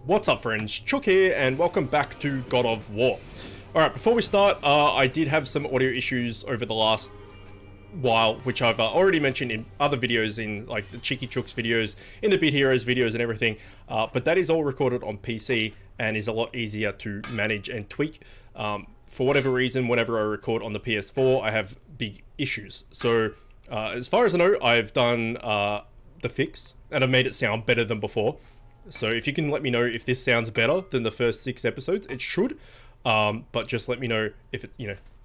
What's up friends, Chook here and welcome back to God of War. Alright, before we start, I did have some audio issues over the last while, which I've already mentioned in other videos, in like the Cheeky Chooks videos, in the Bit Heroes videos and everything, but that is all recorded on PC and is a lot easier to manage and tweak. For whatever reason, whenever I record on the PS4, I have big issues. So, as far as I know, I've done the fix and I've made it sound better than before. So if you can let me know if this sounds better than the first 6 episodes, it should. But just let me know if it,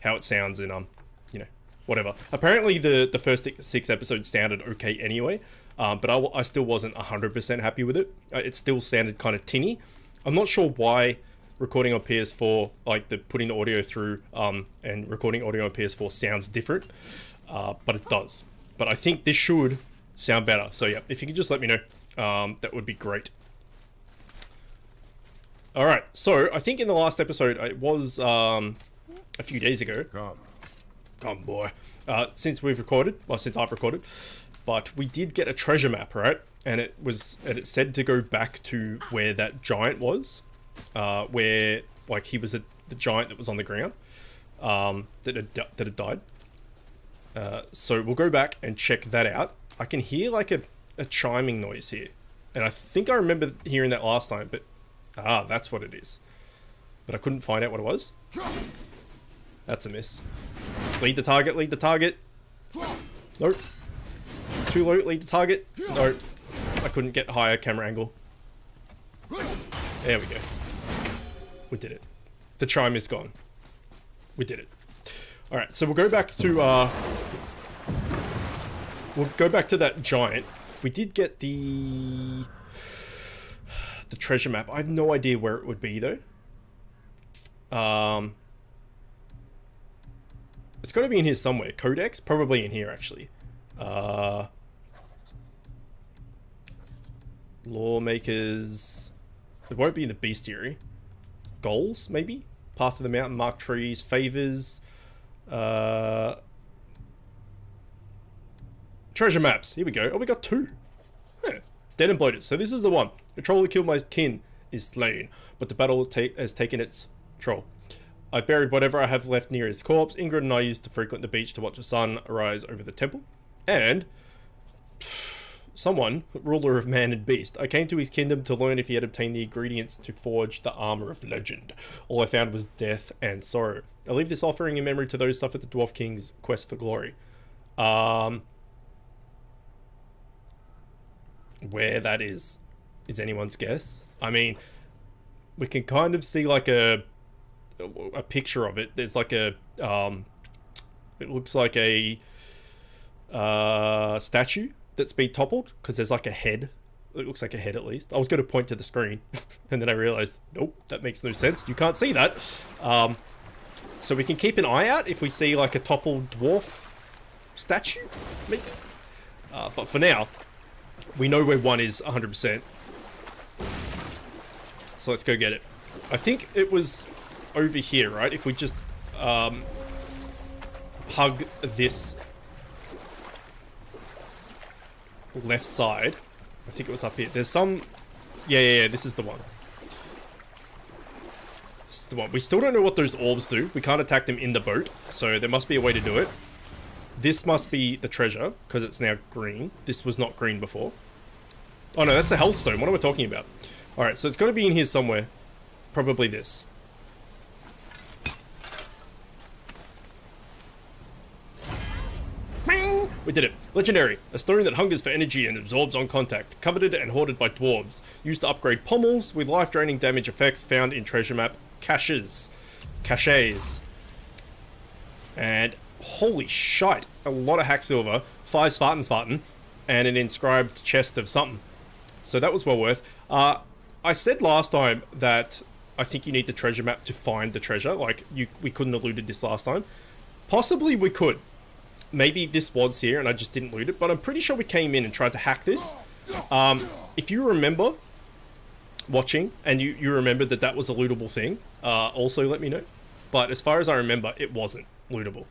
how it sounds and whatever. Apparently the first 6 episodes sounded okay anyway, but I still wasn't 100% happy with it. It still sounded kind of tinny. I'm not sure why recording on PS4, like putting the audio through and recording audio on PS4 sounds different, but it does. But I think this should sound better. So yeah, if you could just let me know, that would be great. Alright, so I think in the last episode, it was a few days ago. Come boy. Since we've recorded, well, since I've recorded, but we did get a treasure map, right? And it said to go back to where that giant was, where like he was the giant that was on the ground, that had died. So we'll go back and check that out. I can hear like a chiming noise here, and I think I remember hearing that last time, but that's what it is. But I couldn't find out what it was. That's a miss. Lead the target, lead the target. Nope. Too low, lead the target. Nope. I couldn't get higher camera angle. There we go. We did it. The chime is gone. We did it. Alright, so we'll go back to, that giant. We did get the treasure map. I have no idea where it would be though. It's got to be in here somewhere. Codex? Probably in here actually. Lawmakers. It won't be in the bestiary. Goals, maybe? Path of the mountain, marked trees, favors. Treasure maps. Here we go. Oh, we got 2. Yeah. Dead and bloated. So this is the one. The troll who killed my kin is slain, but the battle has taken its troll. I buried whatever I have left near his corpse. Ingrid and I used to frequent the beach to watch the sun arise over the temple. And someone, ruler of man and beast, I came to his kingdom to learn if he had obtained the ingredients to forge the armor of legend. All I found was death and sorrow. I leave this offering in memory to those suffered the Dwarf King's quest for glory. Where that is anyone's guess. I mean, we can kind of see like a picture of it. There's like a it looks like a statue that's been toppled, because there's like a head. It looks like a head at least. I was going to point to the screen and then I realized, nope, that makes no sense. You can't see that. So we can keep an eye out if we see like a toppled dwarf statue, maybe. But for now, we know where one is 100%. So let's go get it. I think it was over here, right? If we just hug this left side. I think it was up here. There's some... Yeah, this is the one. This is the one. We still don't know what those orbs do. We can't attack them in the boat, so there must be a way to do it. This must be the treasure, because it's now green. This was not green before. Oh no, that's a health stone. What am I talking about? Alright, so it's got to be in here somewhere. Probably this. We did it. Legendary. A stone that hungers for energy and absorbs on contact. Coveted and hoarded by dwarves. Used to upgrade pommels with life-draining damage effects found in treasure map caches. And holy shite. A lot of hack silver. 5 Svarten, and an inscribed chest of something. So that was well worth. I said last time that I think you need the treasure map to find the treasure. Like, we couldn't have looted this last time. Possibly we could. Maybe this was here and I just didn't loot it, but I'm pretty sure we came in and tried to hack this. If you remember watching and you remember that was a lootable thing, also let me know. But as far as I remember, it wasn't lootable.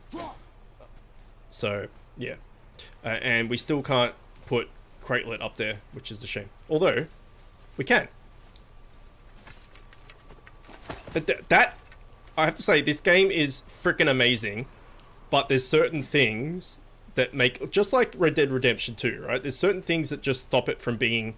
So, yeah. And we still can't put Cratelet up there, which is a shame. Although, we can. That I have to say, this game is freaking amazing, but there's certain things that make, just like Red Dead Redemption 2, right? There's certain things that just stop it from being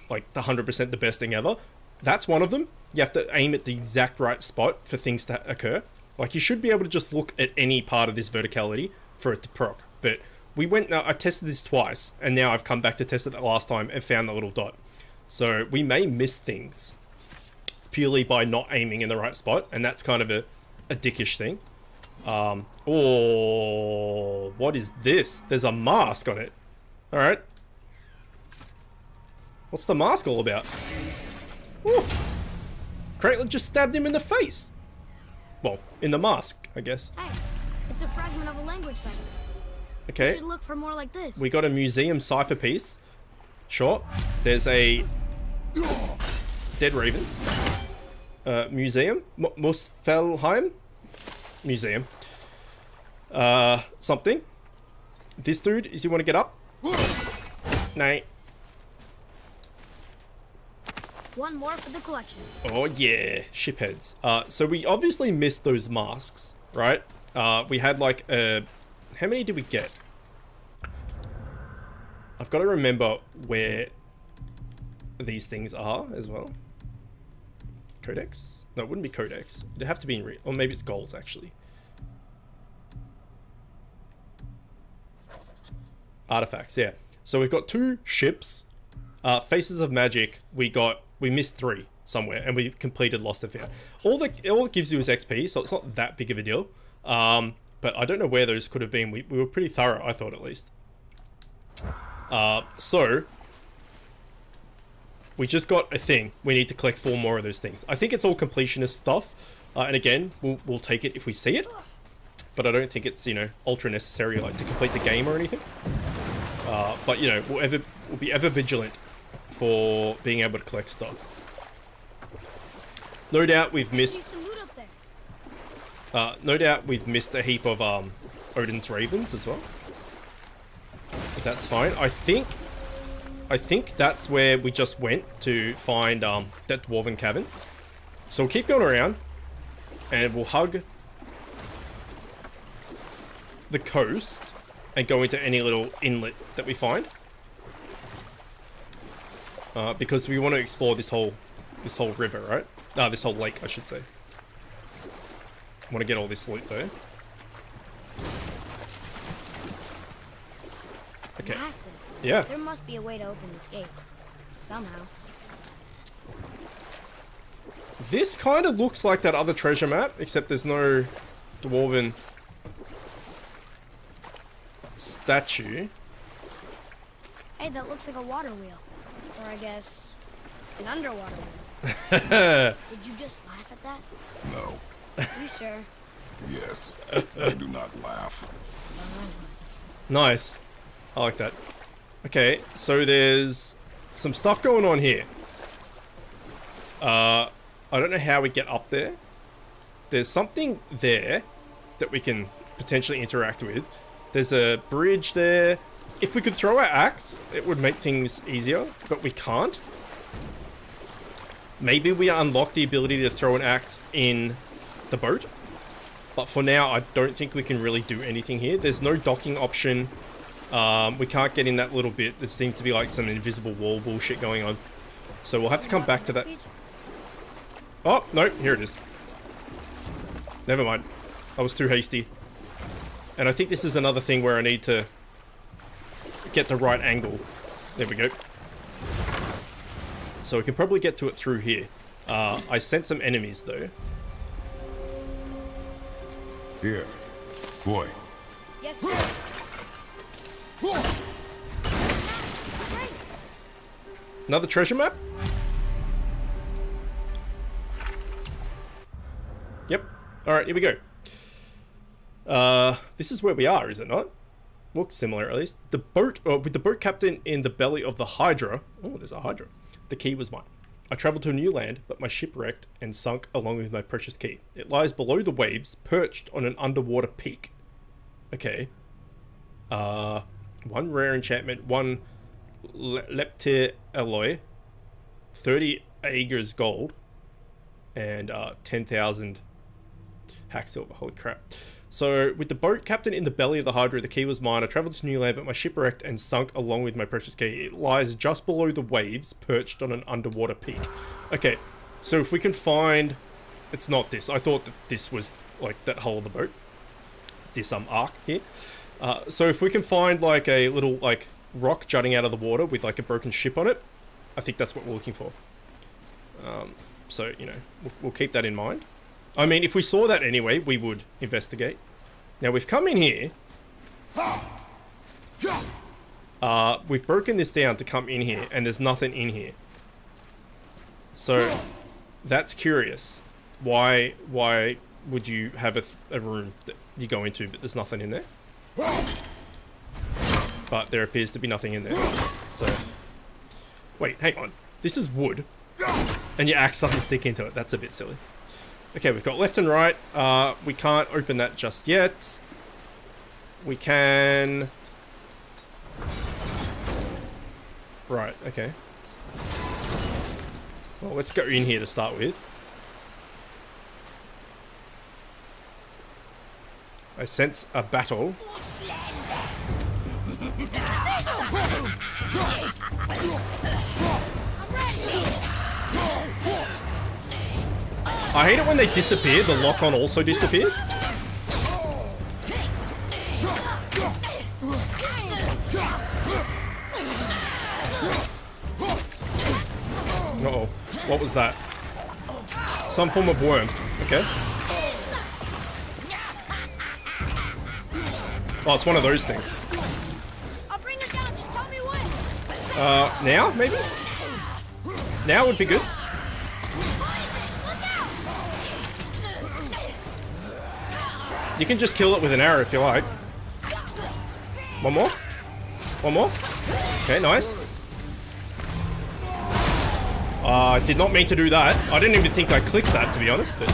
like the 100% the best thing ever. That's one of them. You have to aim at the exact right spot for things to occur. Like, you should be able to just look at any part of this verticality for it to proc. But we went, I tested this twice, and now I've come back to test it the last time and found the little dot. So we may miss things purely by not aiming in the right spot, and that's kind of a dickish thing. Oh, what is this? There's a mask on it. Alright. What's the mask all about? Ooh. Caitlin just stabbed him in the face. Well, in the mask, I guess. Hey, it's a fragment of a language site. Okay. You should look for more like this. We got a museum cipher piece. Sure. There's a dead raven. Museum. Muspelheim? Museum. Something. This dude, is you want to get up? Nah. One more for the collection. Oh yeah, shipheads. So we obviously missed those masks, right? We had like how many did we get? I've got to remember where these things are as well. Codex? No, it wouldn't be codex. It'd have to be in or maybe it's golds actually. Artifacts, yeah. So we've got 2 ships. Faces of Magic, we missed 3 somewhere, and we completed Lost and Found. All it gives you is XP, so it's not that big of a deal. But I don't know where those could have been. We were pretty thorough, I thought, at least. So we just got a thing. We need to collect 4 more of those things. I think it's all completionist stuff, and again, we'll take it if we see it. But I don't think it's, you know, ultra necessary, like, to complete the game or anything. But, you know, we'll be ever vigilant for being able to collect stuff. No doubt we've missed... no doubt we've missed a heap of Odin's Ravens as well. But that's fine. I think that's where we just went to find that Dwarven Cavern. So we'll keep going around, and we'll hug the coast and go into any little inlet that we find. Because we want to explore this whole river, right? This whole lake, I should say. Want to get all this loot though. Okay. Massive. Yeah. There must be a way to open this gate. Somehow. This kind of looks like that other treasure map, except there's no Dwarven statue. Hey, that looks like a water wheel. Or I guess, an underwater wheel. Did you just laugh at that? No. You sure? Yes. I do not laugh. Nice. I like that. Okay, so there's some stuff going on here. I don't know how we get up there. There's something there that we can potentially interact with. There's a bridge there. If we could throw our axe, it would make things easier, but we can't. Maybe we unlock the ability to throw an axe in the boat. But for now, I don't think we can really do anything here. There's no docking option. We can't get in that little bit. There seems to be like some invisible wall bullshit going on. So we'll have to come back to that. Oh, no, here it is. Never mind. I was too hasty. And I think this is another thing where I need to get the right angle. There we go. So we can probably get to it through here. I sent some enemies though. Here. Boy. Yes, sir. Another treasure map? Yep. Alright, here we go. This is where we are, is it not? Looks similar at least. The boat, with the boat captain in the belly of the Hydra. Oh, there's a Hydra. The key was mine. I travelled to a new land, but my ship wrecked and sunk along with my precious key. It lies below the waves, perched on an underwater peak. Okay. One rare enchantment, one leptir alloy, 30 Aegir's gold. and 10,000 hack silver. Holy crap. So, with the boat captain in the belly of the Hydra, the key was mine. I travelled to new land, but my ship wrecked and sunk along with my precious key. It lies just below the waves, perched on an underwater peak. Okay, so if we can find... It's not this. I thought that this was, like, that hull of the boat. This, arc here. So if we can find, like, a little, like, rock jutting out of the water with, like, a broken ship on it, I think that's what we're looking for. So, you know, we'll keep that in mind. I mean, if we saw that anyway, we would investigate. Now, we've come in here. We've broken this down to come in here, and there's nothing in here. So, that's curious. Why would you have a room that you go into, but there's nothing in there? But there appears to be nothing in there. So, wait, hang on. This is wood. And your axe doesn't stick into it. That's a bit silly. Okay, we've got left and right. We can't open that just yet. We can... Right, okay. Well, let's go in here to start with. I sense a battle. I hate it when they disappear, the lock-on also disappears. Uh-oh, what was that? Some form of worm, okay. Oh, it's one of those things. I'll bring it down, just tell me when. Now, maybe? Now would be good. You can just kill it with an arrow if you like. One more? One more? Okay, nice. I did not mean to do that. I didn't even think I clicked that, to be honest, but...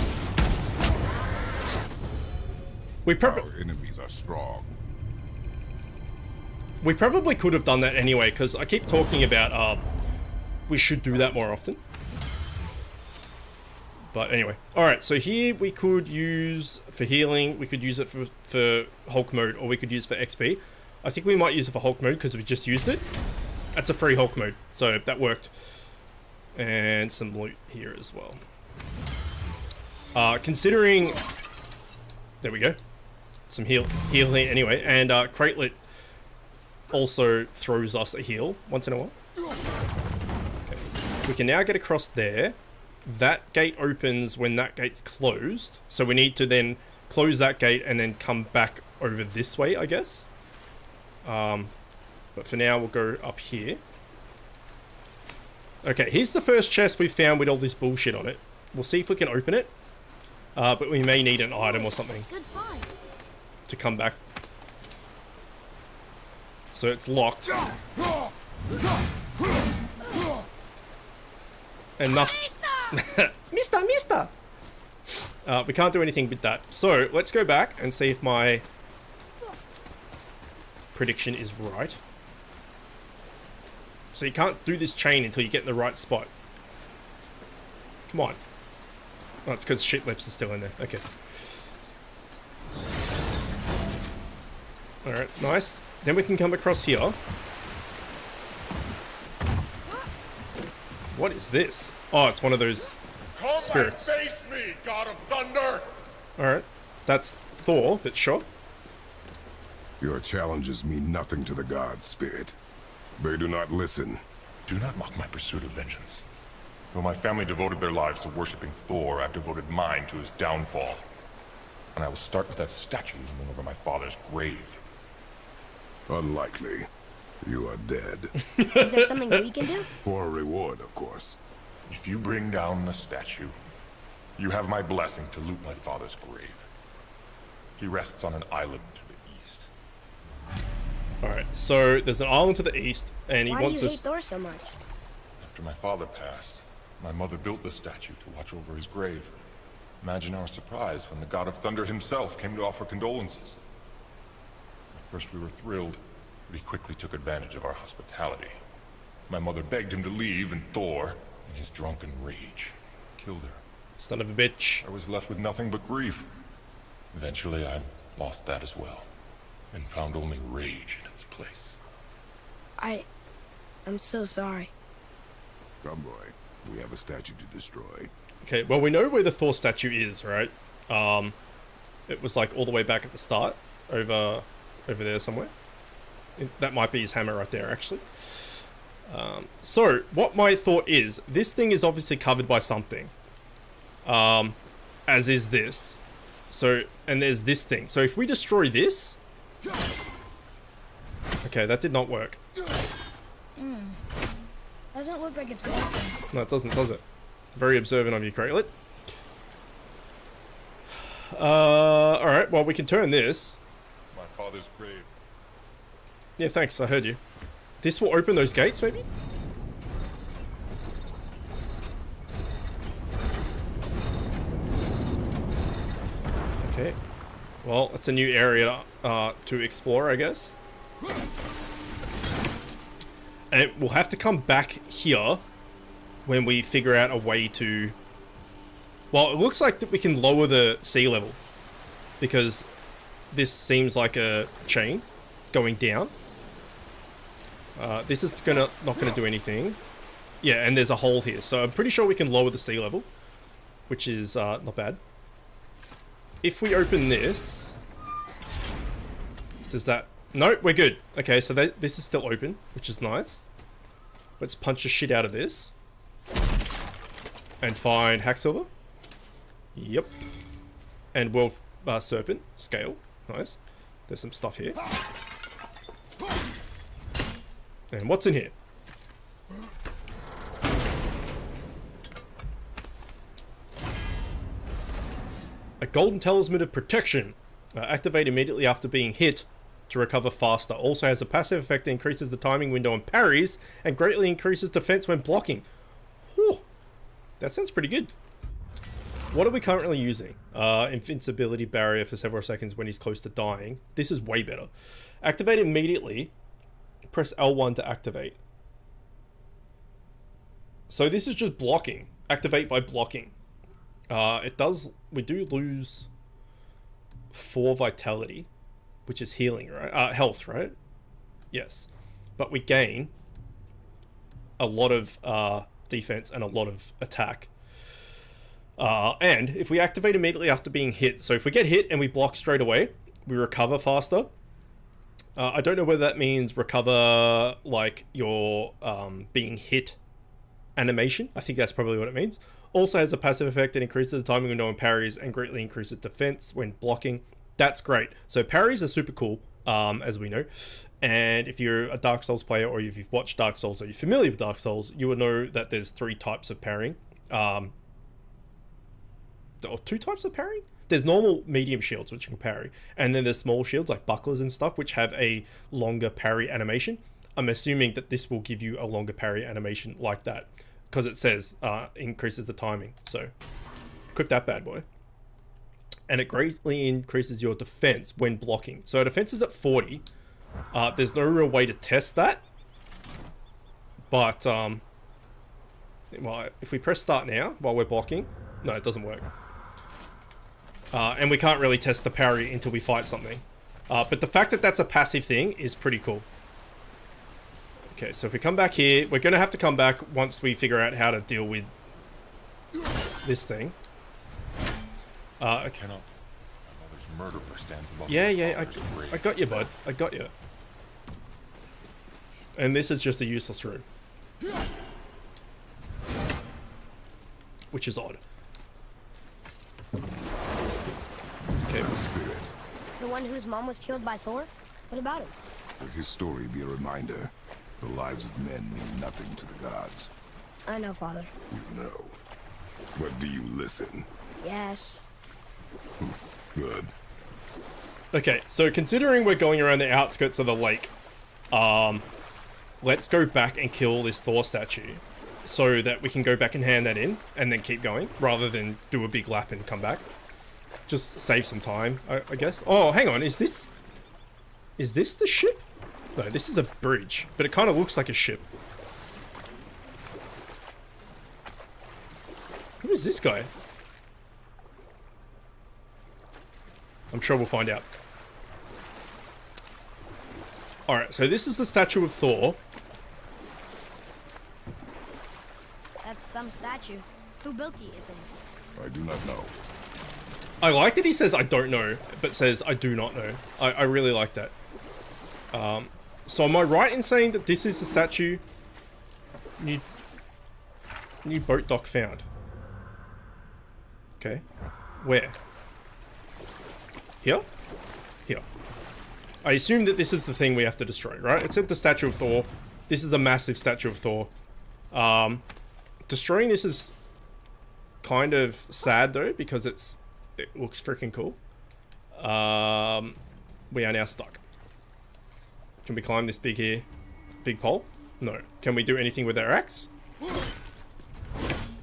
Our enemies are strong. We probably could have done that anyway, because I keep talking about, we should do that more often. But anyway. Alright, so here we could use for healing, we could use it for Hulk mode, or we could use it for XP. I think we might use it for Hulk mode, because we just used it. That's a free Hulk mode, so that worked. And some loot here as well. Considering... There we go. Some healing anyway, and Cratelet also throws us a heal once in a while. Okay. We can now get across there. That gate opens when that gate's closed, so we need to then close that gate and then come back over this way, I guess. But for now, we'll go up here. Okay, here's the first chest we found with all this bullshit on it. We'll see if we can open it. But we may need an item or something to come back. So it's locked. And nothing. Mister! We can't do anything with that. So let's go back and see if my prediction is right. So you can't do this chain until you get in the right spot. Come on. Oh, it's because shit lips are still in there. Okay. Alright, nice. Then we can come across here. What is this? Oh, it's one of those spirits. Come and face me, God of Thunder! Alright. That's Thor, but sure. Your challenges mean nothing to the gods, Spirit. They do not listen. Do not mock my pursuit of vengeance. Though my family devoted their lives to worshipping Thor, I've devoted mine to his downfall. And I will start with that statue looming over my father's grave. Unlikely. You are dead. Is there something we can do? For a reward, of course. If you bring down the statue, you have my blessing to loot my father's grave. He rests on an island to the east. Alright, so there's an island to the east, and he Why wants do you hate us... Thor so much? After my father passed, my mother built the statue to watch over his grave. Imagine our surprise when the God of Thunder himself came to offer condolences. At first we were thrilled, but he quickly took advantage of our hospitality. My mother begged him to leave, and Thor, in his drunken rage, killed her. Son of a bitch. I was left with nothing but grief. Eventually, I lost that as well, and found only rage in its place. I'm so sorry. Come, boy. We have a statue to destroy. Okay, well, we know where the Thor statue is, right? It was like all the way back at the start, over there somewhere. That might be his hammer right there, actually. So, what my thought is, this thing is obviously covered by something. As is this. So, and there's this thing. So if we destroy this... Okay, that did not work. Doesn't look like it's working. No, it doesn't, does it? Very observant of you, Craylet. Alright, well, we can turn this. My father's grave. Yeah, thanks, I heard you. This will open those gates, maybe? Okay. Well, it's a new area to explore, I guess. And we'll have to come back here when we figure out a way to... Well, it looks like that we can lower the sea level, because this seems like a chain going down. This is not gonna do anything. Yeah, and there's a hole here, so I'm pretty sure we can lower the sea level, which is not bad. If we open this, does that... No, we're good. Okay, so this is still open, which is nice. Let's punch the shit out of this. And find Hacksilver. Yep. And Wolf Serpent. Scale. Nice. There's some stuff here. And what's in here? A golden talisman of protection. Activate immediately after being hit to recover faster. Also has a passive effect that increases the timing window on parries and greatly increases defense when blocking. Whew. That sounds pretty good. What are we currently using? Invincibility barrier for several seconds when he's close to dying. This is way better. Activate immediately. Press L1 to activate. So this is just blocking. Activate by blocking. We do lose 4 vitality, which is healing, right? Health, right? Yes. But we gain a lot of defense and a lot of attack. And if we activate immediately after being hit, so if we get hit and we block straight away, we recover faster. I don't know whether that means recover like your being hit animation. I think that's probably what it means. Also has a passive effect that increases the timing window on parries and greatly increases defense when blocking. That's great. So parries are super cool, as we know. And if you're a Dark Souls player, or if you've watched Dark Souls, or you're familiar with Dark Souls, you will know that there's 3 types of parrying. Or 2 types of parrying? There's normal medium shields, which you can parry. And then there's small shields, like bucklers and stuff, which have a longer parry animation. I'm assuming that this will give you a longer parry animation like that, because it says increases the timing. So equip that bad boy. And it greatly increases your defense when blocking. So defense is at 40. There's no real way to test that. But well, if we press start now while we're blocking, no, it doesn't work. And we can't really test the parry until we fight something. But the fact that that's a passive thing is pretty cool. Okay, so if we come back here, we're going to have to come back once we figure out how to deal with this thing. I cannot. My mother's murderer stands above Yeah, I got you, bud. I got you. And this is just a useless room. Which is odd. Okay, The spirit. The one whose mom was killed by Thor? What about him? Let his story be a reminder. The lives of men mean nothing to the gods. I know, Father. You know. But do you listen? Yes. Good. Okay, so considering we're going around the outskirts of the lake, let's go back and kill this Thor statue so that we can go back and hand that in and then keep going rather than do a big lap and come back. Just save some time, I guess. Oh, hang on, is this the ship? No, this is a bridge, but it kind of looks like a ship. Who is this guy? I'm sure we'll find out. Alright, so this is the statue of Thor. That's some statue. Who built it, you think? I do not know. I like that he says I don't know, but says I do not know. I really like that. So am I right in saying that this is the statue new boat dock found? Okay. Where? Here? Here. I assume that this is the thing we have to destroy, right? It said the statue of Thor. This is the massive statue of Thor. Destroying this is kind of sad though, because it looks freaking cool. We are now stuck. Can we climb this big pole? No. Can we do anything with our axe?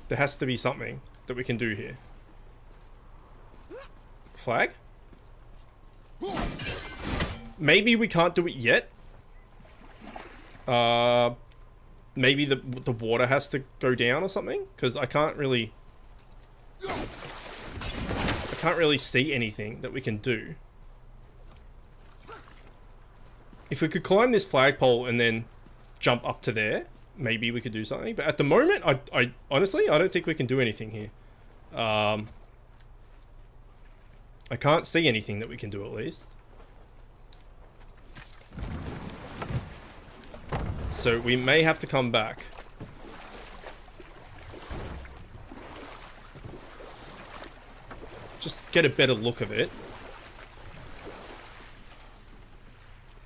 There has to be something that we can do here. Flag? Maybe we can't do it yet. Maybe the water has to go down or something, because I can't really see anything that we can do. If we could climb this flagpole and then jump up to there, maybe we could do something. But at the moment, I honestly, I don't think we can do anything here. I can't see anything that we can do, at least. So we may have to come back. Just get a better look of it.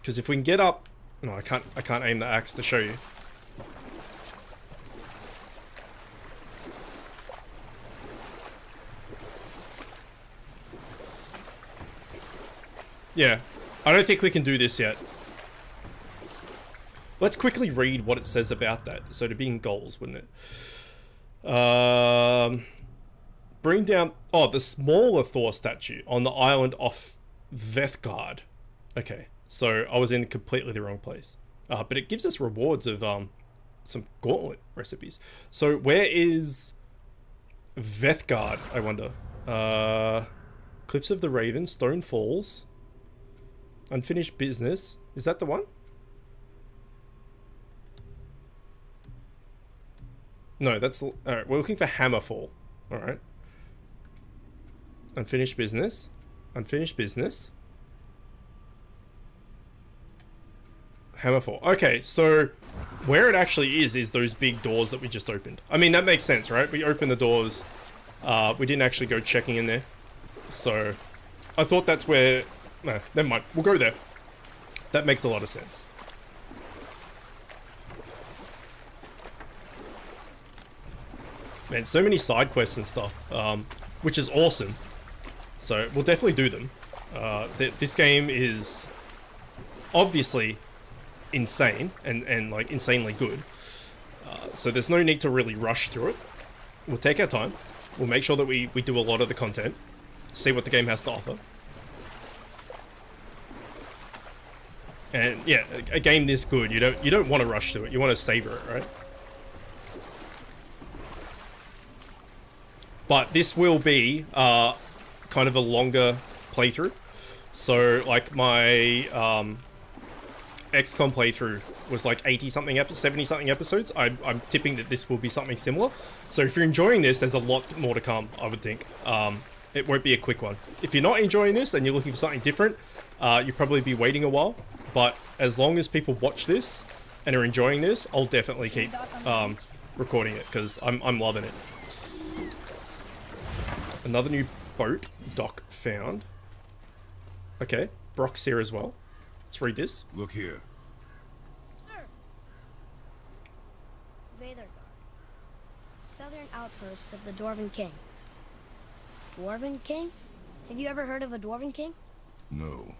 Because if we can get up... No, I can't aim the axe to show you. Yeah. I don't think we can do this yet. Let's quickly read what it says about that. So it'd be in goals, wouldn't it? Bring down... Oh, the smaller Thor statue on the island off Vethgard. Okay. So I was in completely the wrong place. But it gives us rewards of some gauntlet recipes. So where is Vethgard, I wonder? Cliffs of the Raven, Stone Falls, Unfinished Business. Is that the one? No, that's... Alright, we're looking for Hammerfall. Alright. Unfinished Business. Unfinished Business. Hammerfall. Okay, so where it actually is those big doors that we just opened. I mean, that makes sense, right? We opened the doors. We didn't actually go checking in there. So I thought that's where... No, never mind. We'll go there. That makes a lot of sense. Man, so many side quests and stuff, which is awesome. So we'll definitely do them. This game is obviously insane and like insanely good. So there's no need to really rush through it. We'll take our time. We'll make sure that we do a lot of the content. See what the game has to offer. And yeah, a game this good, you don't want to rush through it. You want to savor it, right? But this will be kind of a longer playthrough. So like my XCOM playthrough was like 80-something episodes, 70-something episodes. I'm tipping that this will be something similar. So if you're enjoying this, there's a lot more to come, I would think. It won't be a quick one. If you're not enjoying this and you're looking for something different, you'll probably be waiting a while. But as long as people watch this and are enjoying this, I'll definitely keep recording it because I'm loving it. Another new boat dock found. Okay, Brock's here as well. Let's read this. Look here. Veathergard. Southern outposts of the Dwarven King. Dwarven King? Have you ever heard of a Dwarven King? No.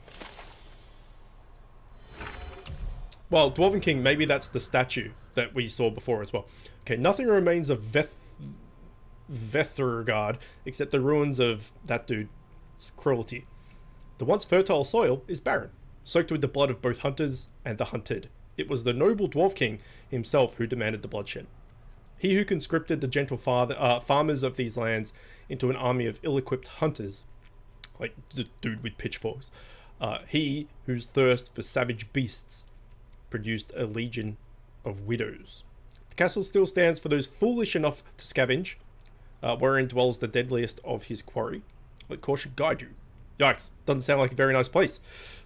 Well, Dwarven King, maybe that's the statue that we saw before as well. Okay, nothing remains of Veathergard except the ruins of that dude's cruelty. The once fertile soil is barren, soaked with the blood of both hunters and the hunted. It was the noble Dwarf King himself who demanded the bloodshed. He who conscripted the gentle farmers of these lands into an army of ill-equipped hunters. like the dude with pitchforks. He whose thirst for savage beasts produced a legion of widows. The castle still stands for those foolish enough to scavenge, wherein dwells the deadliest of his quarry. Let caution guide you. Yikes, doesn't sound like a very nice place.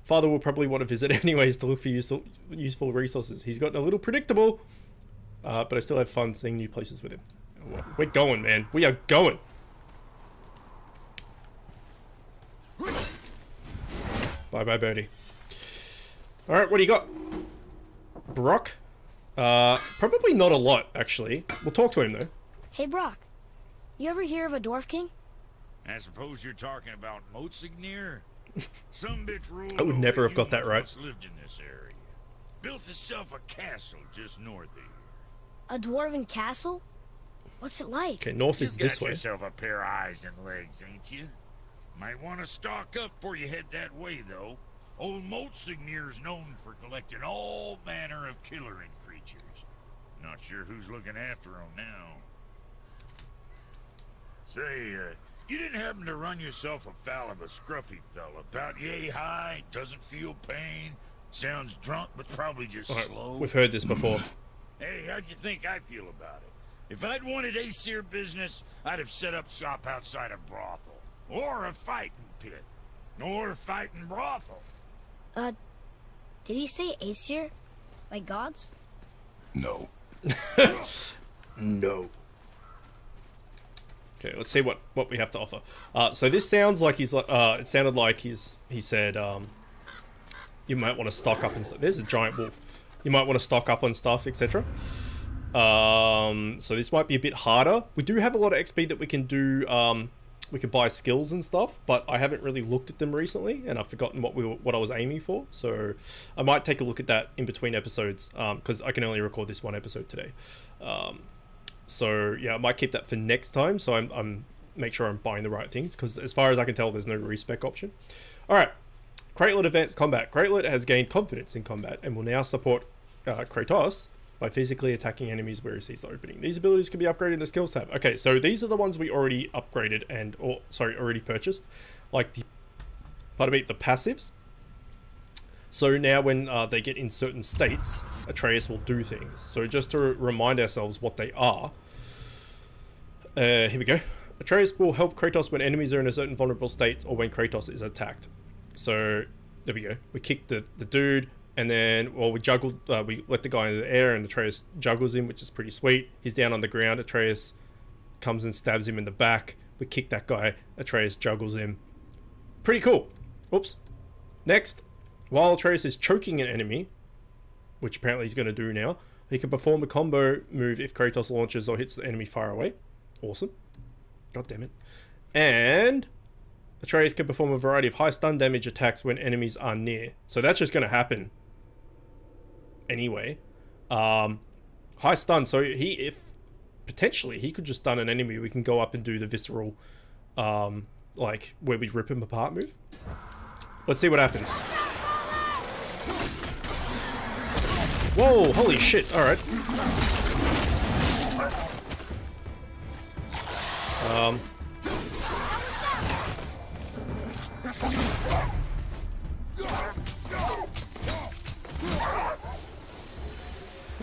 Father will probably want to visit anyways to look for useful resources. He's gotten a little predictable, but I still have fun seeing new places with him. We're going, man. We are going. Bye-bye, birdie. Alright, what do you got? Brock? Probably not a lot, actually. We'll talk to him, though. Hey, Brock. You ever hear of a Dwarf King? I suppose you're talking about Motsignir? Some bitch ruled I would never have got that right. Lived in this area. Built himself a castle just north of here. A Dwarven castle? What's it like? Okay, north is this Got way. yourself a pair of eyes and legs, ain't you? Might want to stock up before you head that way, though. Old Motsignir's known for collecting all manner of killering creatures. Not sure who's looking after them now. Say, you didn't happen to run yourself afoul of a scruffy fella, about yay high, doesn't feel pain, sounds drunk but probably just slow? We've heard this before. Hey, how'd you think I feel about it? If I'd wanted Aesir business, I'd have set up shop outside a brothel. Or a fighting pit. Or a fighting brothel. Did he say Aesir? Like gods? No. No. Okay, let's see what we have to offer. So this sounds like he's like, it sounded like he said, you might want to stock up and stuff. There's a giant wolf. You might want to stock up on stuff, etc. So this might be a bit harder. We do have a lot of XP that we can do. We could buy skills and stuff, but I haven't really looked at them recently, and I've forgotten what I was aiming for. So I might take a look at that in between episodes, because I can only record this one episode today. So yeah, I might keep that for next time. So I'm make sure I'm buying the right things, because as far as I can tell, there's no respec option. All right, Kraytlet Advanced Combat. Kraytlet has gained confidence in combat and will now support Kratos by physically attacking enemies where he sees the opening. These abilities can be upgraded in the skills tab. Okay, so these are the ones we already upgraded already purchased, like the passives. So now when they get in certain states, Atreus will do things. So just to remind ourselves what they are, here we go. Atreus will help Kratos when enemies are in a certain vulnerable state or when Kratos is attacked. So there we go. We kick the dude, and then, well, we let the guy into the air, and Atreus juggles him, which is pretty sweet. He's down on the ground. Atreus comes and stabs him in the back. We kick that guy. Atreus juggles him. Pretty cool. Oops. Next, while Atreus is choking an enemy, which apparently he's going to do now, he can perform a combo move if Kratos launches or hits the enemy far away. Awesome. God damn it. And Atreus can perform a variety of high stun damage attacks when enemies are near. So that's just going to happen anyway. High stun, so if potentially he could just stun an enemy, we can go up and do the visceral, like where we rip him apart move. Let's see what happens. Whoa, holy shit, alright.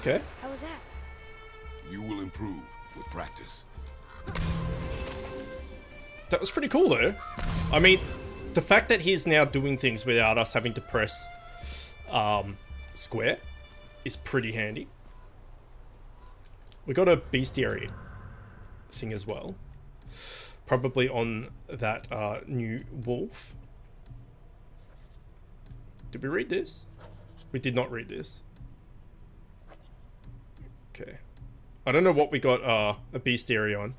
Okay. How was that? You will improve with practice. That was pretty cool though. I mean, the fact that he's now doing things without us having to press square is pretty handy. We got a bestiary thing as well. Probably on that new wolf. Did we read this? We did not read this. Okay. I don't know what we got a bestiary on.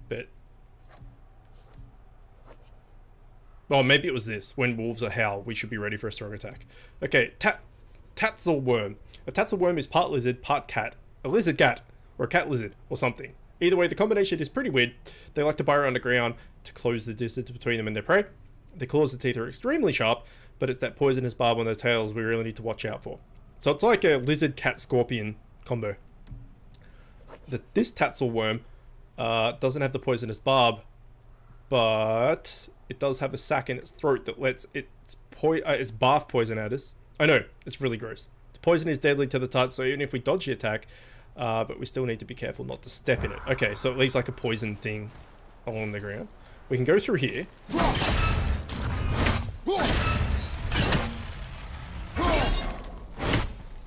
But... well, maybe it was this. When wolves are howl, we should be ready for a strong attack. Okay, Tatzelworm. A Tatzelworm is part lizard, part cat. A lizard cat, or a cat lizard, or something. Either way, the combination is pretty weird. They like to burrow underground to close the distance between them and their prey. Their claws and teeth are extremely sharp, but it's that poisonous barb on their tails we really need to watch out for. So it's like a lizard, cat, scorpion combo. This Tatzelworm doesn't have the poisonous barb, but it does have a sac in its throat that lets its bath poison at us. I know, it's really gross. The poison is deadly to the touch, so even if we dodge the attack, but we still need to be careful not to step in it. Okay, so it leaves like a poison thing along the ground. We can go through here.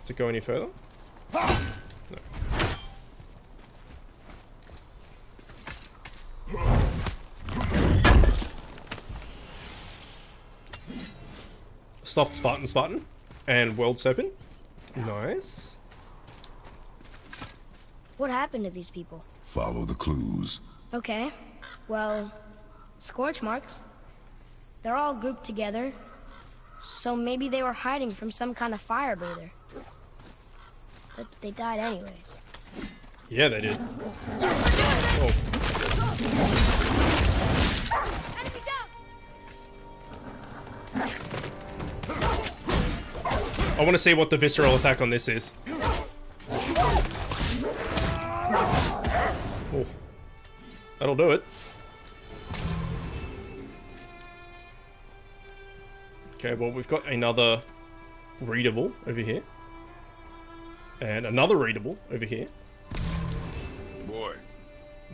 Does it go any further? No. Soft Spartan and World Serpent. Nice. What happened to these people? Follow the clues. Okay. Well, scorch marks. They're all grouped together. So maybe they were hiding from some kind of fire breather. But they died anyways. Yeah, they did. Oh. Enemy down! I want to see what the visceral attack on this is. Oh. That'll do it. Okay, well, we've got another readable over here. And another readable over here. Boy.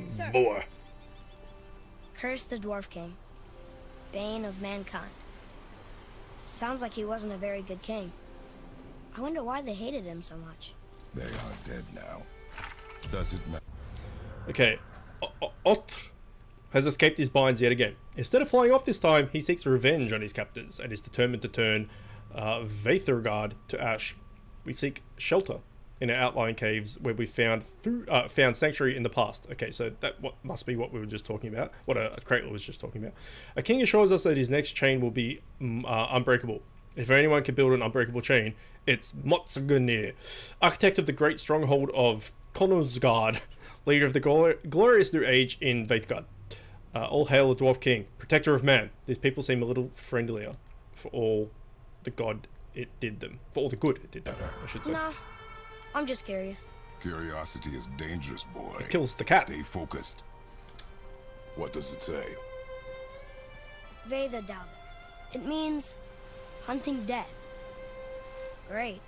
Sir. Boy. Curse the Dwarf King. Bane of mankind. Sounds like he wasn't a very good king. I wonder why they hated him so much. They are dead now. Does it matter? Okay. Otr has escaped his binds yet again. Instead of flying off this time, he seeks revenge on his captors and is determined to turn Vaethergard to ash. We seek shelter in our outlying caves where we found sanctuary in the past. Okay, so that must be what we were just talking about. What a Kraitler was just talking about. A king assures us that his next chain will be unbreakable. If anyone can build an unbreakable chain, it's Motsogunir, architect of the great stronghold of Konosgard, leader of the glorious new age in Vaethgard. All hail the Dwarf King, protector of man. These people seem a little friendlier for all the good it did them. I should say. No, I'm just curious. Curiosity is dangerous, boy. It kills the cat. Stay focused. What does it say? Vaethgard. It means hunting death. Great.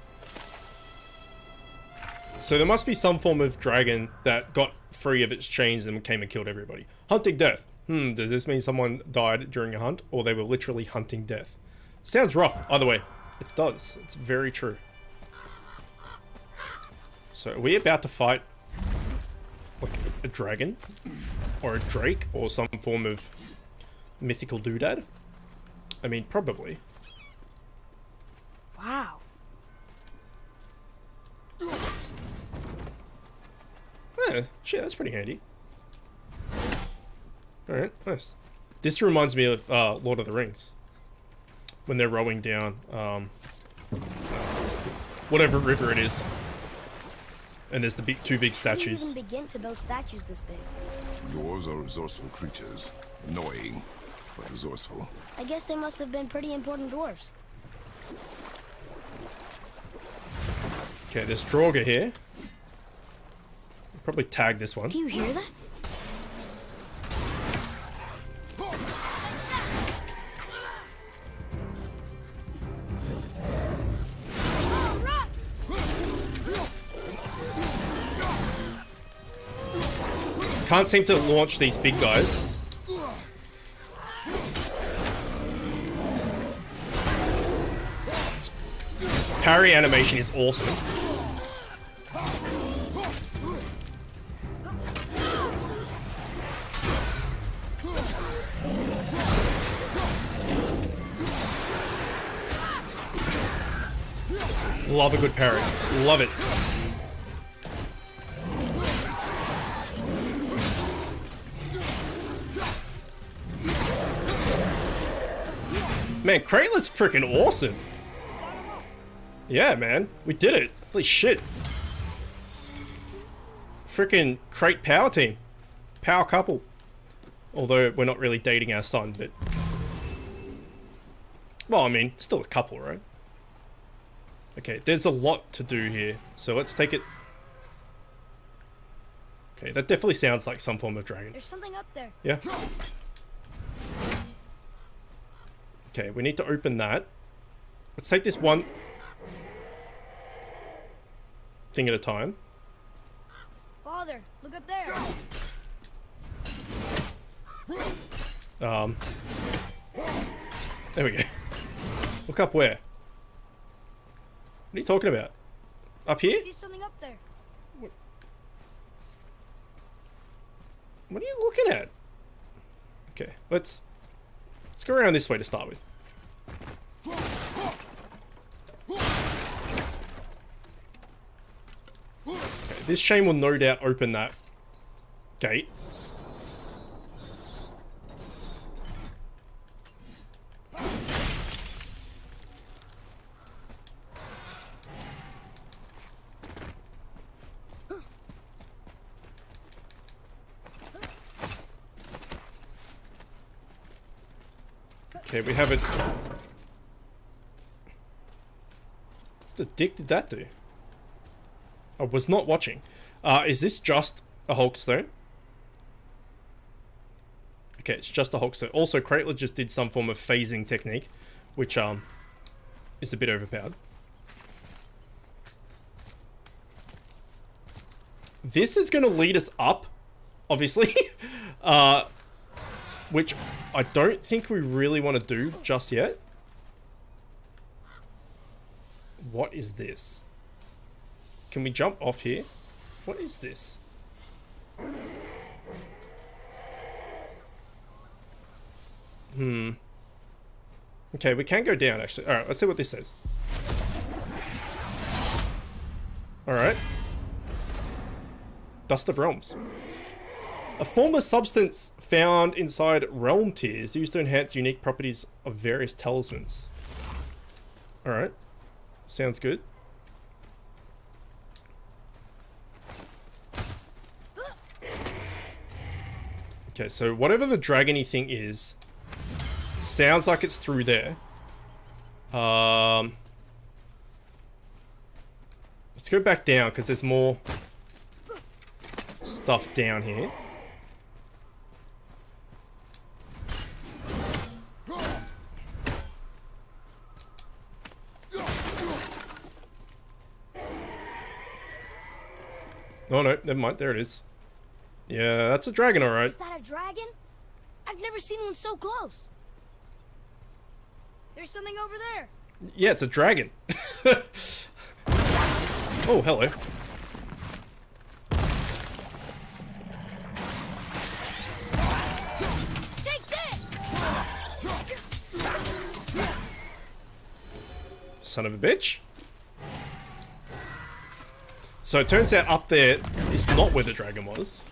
So there must be some form of dragon that got free of its chains and came and killed everybody. Hunting death. Does this mean someone died during a hunt, or they were literally hunting death? Sounds rough. Either way, it does. It's very true. So are we about to fight like a dragon? Or a drake? Or some form of mythical doodad? I mean, probably. Wow. Yeah, shit, that's pretty handy. Alright, nice. This reminds me of Lord of the Rings. When they're rowing down, whatever river it is. And there's the two big How do you statues. even begin to build statues this big? Dwarves are resourceful creatures. Annoying, but resourceful. I guess they must have been pretty important dwarves. Okay, there's Drogo here. Probably tag this one. Do you hear that? Can't seem to launch these big guys. Parry animation is awesome. Love a good parry. Love it. Man, Kraitler's freaking awesome. Yeah, man. We did it. Holy shit. Freaking Krait power team. Power couple. Although we're not really dating our son, but... Well, I mean, still a couple, right? Okay, there's a lot to do here. So let's take it... Okay, that definitely sounds like some form of dragon. There's something up there. Yeah. Okay, we need to open that. Let's take this one thing at a time. Father, look up there. There we go. Look up where? What are you talking about? Up here? I see something up there. What are you looking at? Okay, let's go around this way to start with. Okay, this chain will no doubt open that gate. Okay, we have it. What the dick did that do? I was not watching. Is this just a Hulk stone? Okay, it's just a Hulk stone. Also, Cratler just did some form of phasing technique, which is a bit overpowered. This is going to lead us up, obviously. Which I don't think we really want to do just yet. What is this? Can we jump off here? What is this? Okay, we can go down actually. Alright, let's see what this says. Alright. Dust of Realms. A formless substance found inside realm tiers used to enhance unique properties of various talismans. Alright. Sounds good. Okay, so whatever the dragony thing is, sounds like it's through there. Let's go back down because there's more stuff down here. Oh no, never mind, there it is. Yeah, that's a dragon, alright. Is that a dragon? I've never seen one so close. There's something over there. Yeah, it's a dragon. Oh, hello. Take this! Son of a bitch. So it turns out up there is not where the dragon was.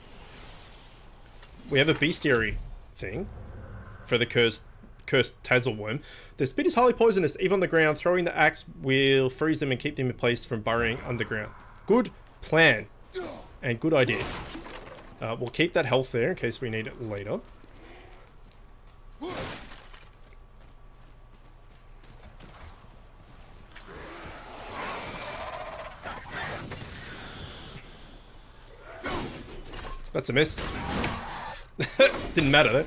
We have a bestiary thing for the cursed Tazzle worm. The spit is highly poisonous, even on the ground. Throwing the axe will freeze them and keep them in place from burrowing underground. Good plan. And good idea. We'll keep that health there in case we need it later. That's a miss. Didn't matter though.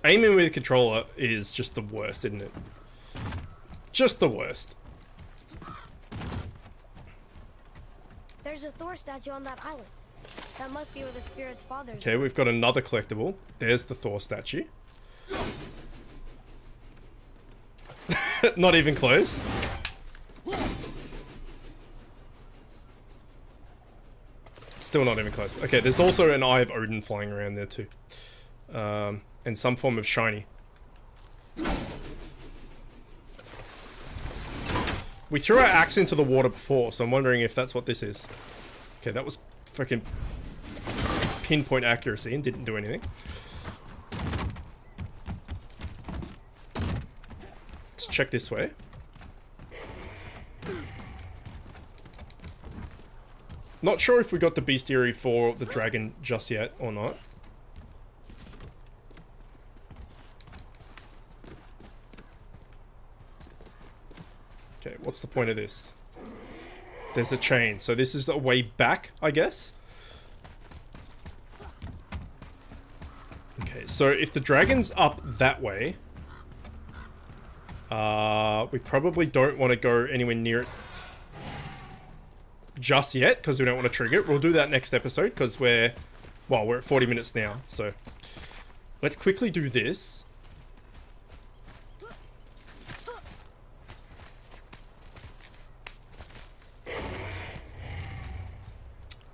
Aiming with a controller is just the worst, isn't it? Just the worst. There's a Thor statue on that island. That must be where the spirit's father is. Okay, we've got another collectible. There's the Thor statue. Not even close. Still not even close. Okay, there's also an Eye of Odin flying around there too. And some form of shiny. We threw our axe into the water before, so I'm wondering if that's what this is. Okay, that was freaking pinpoint accuracy and didn't do anything. Let's check this way. Not sure if we got the bestiary for the dragon just yet or not. Okay, what's the point of this? There's a chain, so this is a way back, I guess. Okay, Okay, so if the dragon's up that way, we probably don't want to go anywhere near it just yet, because we don't want to trigger it. We'll do that next episode, because we're at 40 minutes now, so let's quickly do this.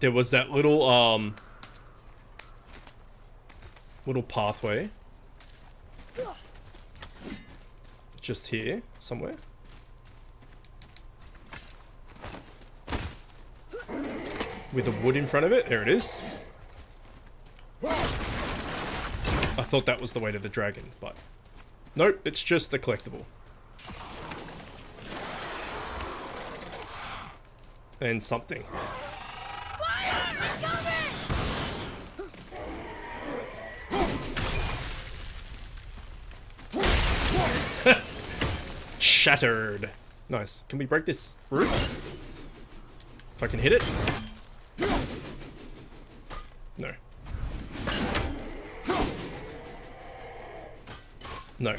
There was that little pathway just here somewhere. With a wood in front of it. There it is. I thought that was the way to the dragon, but nope, it's just a collectible. And something. Shattered. Nice. Can we break this roof? If I can hit it? No. No.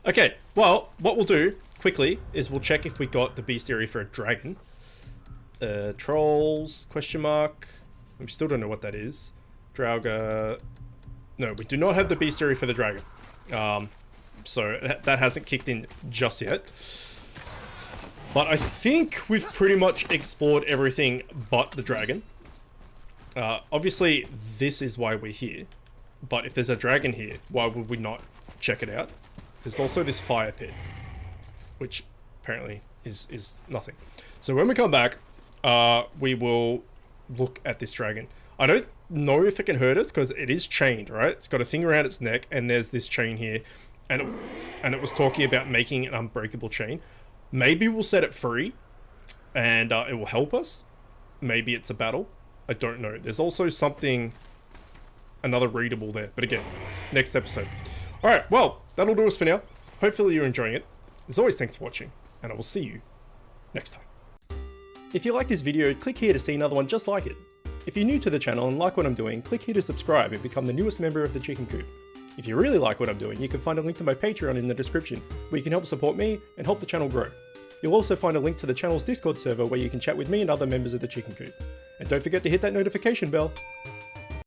Okay, well, what we'll do quickly is we'll check if we got the bestiary for a dragon. Trolls, question mark. We still don't know what that is. Drogo. No, we do not have the bestiary for the dragon. So that hasn't kicked in just yet. But I think we've pretty much explored everything but the dragon. Obviously, this is why we're here. But if there's a dragon here, why would we not check it out? There's also this fire pit, which apparently is nothing. So when we come back, we will look at this dragon. I don't know if it can hurt us because it is chained, right? It's got a thing around its neck, and there's this chain here. And it was talking about making an unbreakable chain. Maybe we'll set it free, and it will help us. Maybe it's a battle. I don't know. There's also something, another readable there. But again, next episode. Alright, well, that'll do us for now. Hopefully you're enjoying it. As always, thanks for watching, and I will see you next time. If you like this video, click here to see another one just like it. If you're new to the channel and like what I'm doing, click here to subscribe and become the newest member of the Chicken Coop. If you really like what I'm doing, you can find a link to my Patreon in the description, where you can help support me and help the channel grow. You'll also find a link to the channel's Discord server where you can chat with me and other members of the Chicken Coop. And don't forget to hit that notification bell.